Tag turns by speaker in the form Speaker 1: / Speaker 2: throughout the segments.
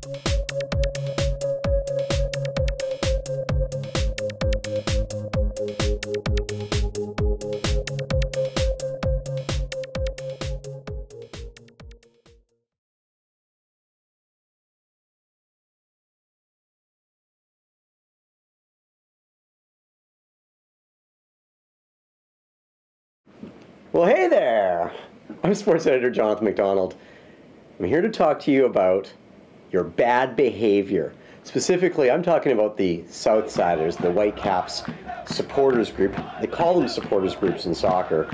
Speaker 1: Well, hey there! I'm sports editor Jonathan McDonald. I'm here to talk to you about your bad behavior. Specifically, I'm talking about the Southsiders, the Whitecaps supporters group. They call them supporters groups in soccer.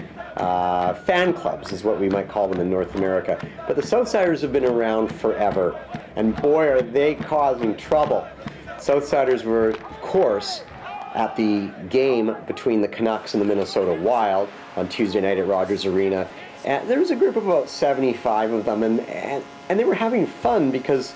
Speaker 1: Fan clubs is what we might call them in North America. But the Southsiders have been around forever, and boy, are they causing trouble. Southsiders were, of course, at the game between the Canucks and the Minnesota Wild on Tuesday night at Rogers Arena. And there was a group of about 75 of them, and they were having fun because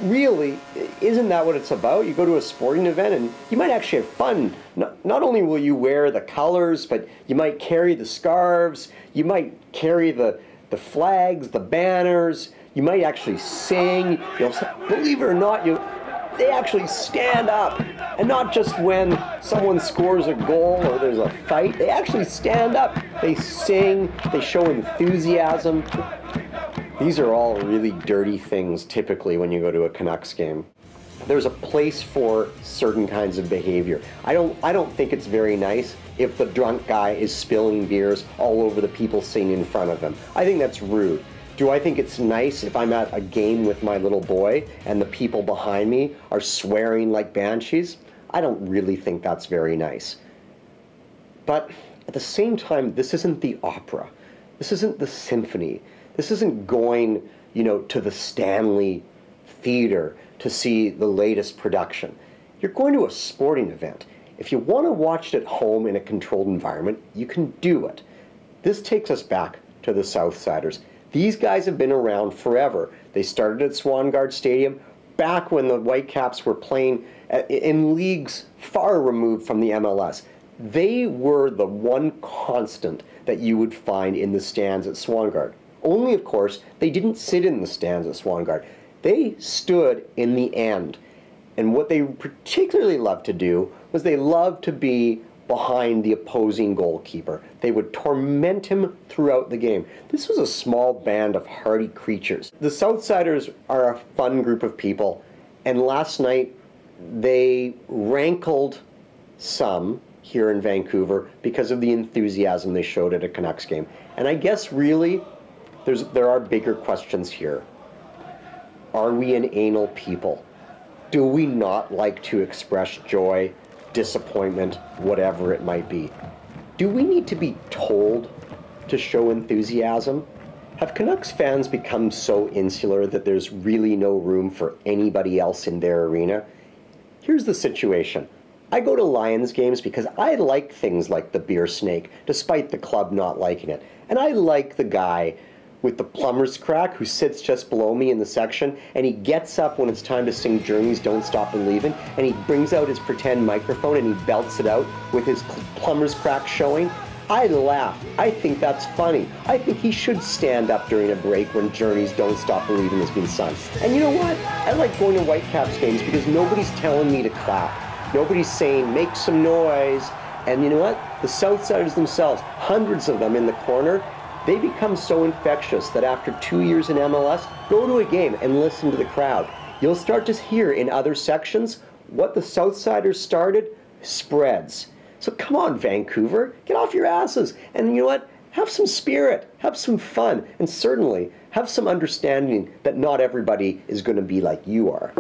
Speaker 1: really, isn't that what it's about? You go to a sporting event and you might actually have fun. Not only will you wear the colors, but you might carry the scarves, you might carry the flags, the banners, you might actually sing. Believe it or not, they actually stand up, and not just when someone scores a goal or there's a fight. They actually stand up, they sing, they show enthusiasm. These are all really dirty things typically when you go to a Canucks game. There's a place for certain kinds of behavior. I don't think it's very nice if the drunk guy is spilling beers all over the people sitting in front of him. I think that's rude. Do I think it's nice if I'm at a game with my little boy and the people behind me are swearing like banshees? I don't really think that's very nice. But at the same time, this isn't the opera. This isn't the symphony. This isn't going, to the Stanley Theater to see the latest production. You're going to a sporting event. If you want to watch it at home in a controlled environment, you can do it. This takes us back to the Southsiders. These guys have been around forever. They started at Swangard Stadium back when the Whitecaps were playing in leagues far removed from the MLS. They were the one constant that you would find in the stands at Swangard. Only, of course, they didn't sit in the stands at Swangard. They stood in the end. And what they particularly loved to do was they loved to be behind the opposing goalkeeper. They would torment him throughout the game. This was a small band of hardy creatures. The Southsiders are a fun group of people, and last night they rankled some here in Vancouver because of the enthusiasm they showed at a Canucks game. And I guess really there are bigger questions here. Are we an anal people? Do we not like to express joy, disappointment, whatever it might be? Do we need to be told to show enthusiasm? Have Canucks fans become so insular that there's really no room for anybody else in their arena? Here's the situation. I go to Lions games because I like things like the beer snake, despite the club not liking it. And I like the guy with the plumber's crack who sits just below me in the section, and he gets up when it's time to sing Journey's Don't Stop Believin', and he brings out his pretend microphone and he belts it out with his plumber's crack showing. I laugh. I think that's funny. I think he should stand up during a break when Journey's Don't Stop Believin' has been sung. And you know what? I like going to Whitecaps games because nobody's telling me to clap. Nobody's saying, make some noise. And you know what? The Southsiders themselves, hundreds of them in the corner, they become so infectious that after 2 years in MLS, go to a game and listen to the crowd. You'll start to hear in other sections what the Southsiders started spreads. So come on, Vancouver, get off your asses. And you know what? Have some spirit, have some fun, and certainly have some understanding that not everybody is going to be like you are.